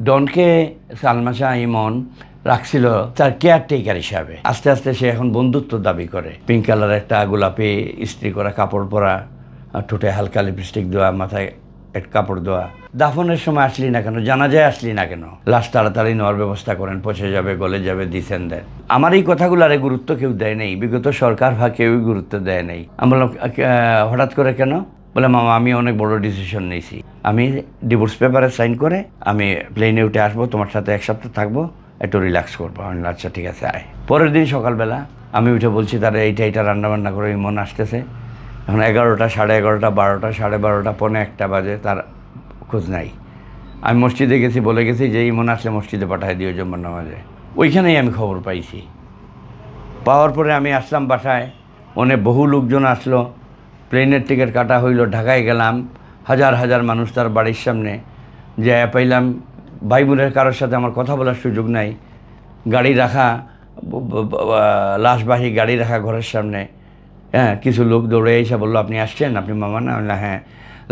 ডনকে সালমা শাহ ইমন রাখছিল তার কেয়ারটেকার হিসাবে। আস্তে আস্তে সে এখন বন্ধুত্ব দাবি করে। পিঙ্ক কালার একটা গোলাপি ইস্ত্রি করা কাপড় পরা, ঠোঁটে হালকা লিপস্টিক দেওয়া, মাথায় এক কাপড় দেওয়া। দাফনের সময় আসলি না কেন, জানাজায় আসলি না কেন, লাশ তাড়াতাড়ি নেওয়ার ব্যবস্থা করেন, পচে যাবে, গলে যাবে, দিছেন দেন। আমার এই কথাগুলোর গুরুত্ব কেউ দেয় নেই, বিগত সরকার বা কেউই গুরুত্ব দেয় নেই। আমি বললাম হঠাৎ করে কেন? বলে মামা আমি অনেক বড় ডিসিশন নিয়েছি, আমি ডিভোর্স পেপারে সাইন করে আমি প্লেনে উঠে আসবো, তোমার সাথে 1 সপ্তাহ থাকবো, একটু রিল্যাক্স করবো। আমি আচ্ছা ঠিক আছে আয়। পরের দিন সকালবেলা আমি উঠে বলছি তারা এইটা রান্নাবান্না করে ইমন আসতেছে। এখন 11টা, 11:30, 12টা, 12:30, 1:45 বাজে, তার খোঁজ নাই। আমি মসজিদে গেছি, বলে গেছি যে ইমন আসলে মসজিদে পাঠায় দিও জুম্মার নামাজে। ওইখানেই আমি খবর পাইছি। পাওয়ার পরে আমি আসলাম বাসায়, অনেক বহু লোকজন আসলো, প্লেনের টিকিট কাটা হইল, ঢাকায় গেলাম। হাজার হাজার মানুষ তার বাড়ির সামনে যে পাইলাম। ভাই বোনের কারোর সাথে আমার কথা বলার সুযোগ নাই। গাড়ি রাখা, লাশবাহী গাড়ি রাখা ঘরের সামনে। হ্যাঁ, কিছু লোক দৌড়ে এসে বললো আপনি আসছেন, আপনি মামা না? হ্যাঁ,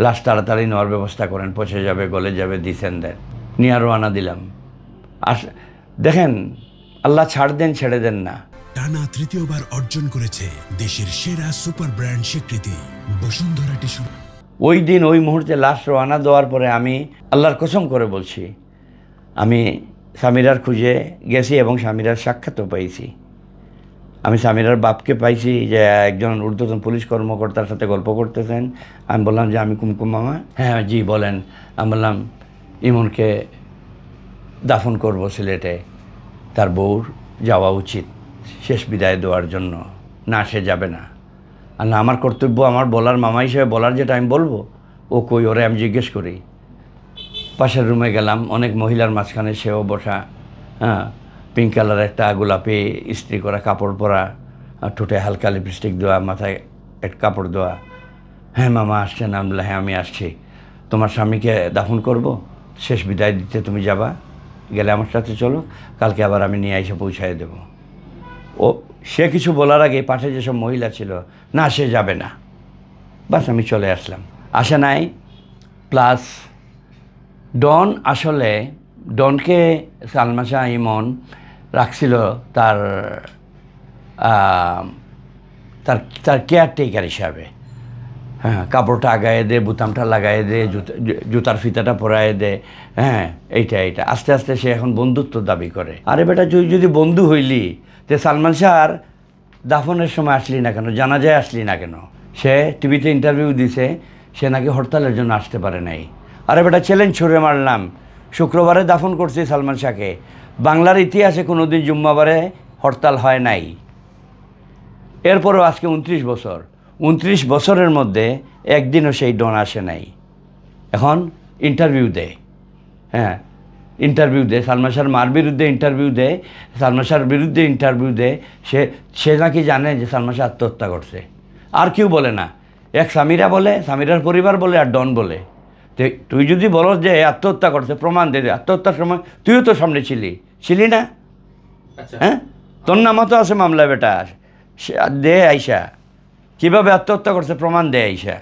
লাশ তাড়াতাড়ি নেওয়ার ব্যবস্থা করেন, পচে যাবে, গলে যাবে, দিছেন দেন। নিয়ে রওনা দিলাম। দেখেন, আল্লাহ ছাড় দেন, ছেড়ে দেন না। টানা তৃতীয়বার অর্জন করেছে দেশের সেরা সুপার ব্র্যান্ড স্বীকৃতি বসুন্ধরা টিস্যু। ওই দিন ওই মুহূর্তে লাশ রওনা দেওয়ার পরে আমি আল্লাহর কসম করে বলছি, আমি সামিরার খুঁজে গেছি এবং সামিরার সাক্ষাৎও পাইছি। আমি সামিরার বাপকে পাইছি, যে একজন ঊর্ধ্বতন পুলিশ কর্মকর্তার সাথে গল্প করতেছেন। আমি বললাম যে আমি কুমকুম মামা। হ্যাঁ জি বলেন। আমি বললাম ইমনকে দাফন করব সিলেটে, তার বউর যাওয়া উচিত শেষ বিদায় দেওয়ার জন্য। না, সে যাবে না। আর না, আমার কর্তব্য, আমার বলার, মামা হিসেবে বলার যেটা আমি বলবো। ও কই, ওরে আমি জিজ্ঞেস করি। পাশের রুমে গেলাম, অনেক মহিলার মাঝখানে সেও বসা। হ্যাঁ, পিঙ্ক কালার একটা গোলাপি ইস্ত্রি করা কাপড় পরা, ঠোঁটে হালকা লিপস্টিক দেওয়া, মাথায় এক কাপড় দেওয়া। হ্যাঁ মামা আসছেন? আমি বললাম হ্যাঁ আমি আসছি। তোমার স্বামীকে দাফন করব, শেষ বিদায় দিতে তুমি যাবা, গেলে আমার সাথে চলো, কালকে আবার আমি নিয়ে এসে পৌঁছায় দেবো। ও সে কিছু বলার আগে পাশে যেসব মহিলা ছিল, না সে যাবে না। বাস আমি চলে আসলাম। আসে নাই। প্লাস ডন, আসলে ডনকে সালমা শাহ ইমন রাখছিল তার তার তার কেয়ারটেকার হিসাবে। হ্যাঁ, কাপড়টা আগায়ে দে, বুতামটা লাগায়ে দে, জুতার ফিতাটা পরায়ে দে। হ্যাঁ, এইটা আস্তে আস্তে সে এখন বন্ধুত্ব দাবি করে। আরে বেটা, তুই যদি বন্ধু হইলি, তে সালমান শাহর দাফনের সময় আসলি না কেন, জানাজায় আসলি না কেন? সে টিভিতে ইন্টারভিউ দিছে, সে নাকি হরতালের জন্য আসতে পারে নাই। আরে বেটা, চ্যালেঞ্জ ছুড়ে মারলাম, শুক্রবারে দাফন করছি সালমান শাহকে। বাংলার ইতিহাসে কোনোদিন জুম্মাবারে হরতাল হয় নাই। এরপরেও আজকে 29 বছর, 29 বছরের মধ্যে একদিনও সেই ডন আসে নাই। এখন ইন্টারভিউ দেয়। হ্যাঁ, ইন্টারভিউ দেয়, সালমান শাহর মার বিরুদ্ধে ইন্টারভিউ দেয়, সালমান শাহর বিরুদ্ধে ইন্টারভিউ দেয়। সে নাকি জানে যে সালমান শাহ আত্মহত্যা করছে। আর কেউ বলে না। এক সামিরা বলে, সামিরার পরিবার বলে, আর ডন বলে। তুই যদি বলো যে আত্মহত্যা করছে, প্রমাণ দে। আত্মহত্যার সময় তুইও তো সামনে ছিলি না? হ্যাঁ, তোর নামও তো আছে মামলা বেটা। দে আইসা, কীভাবে আত্মহত্যা করছে প্রমাণ দে আইসা।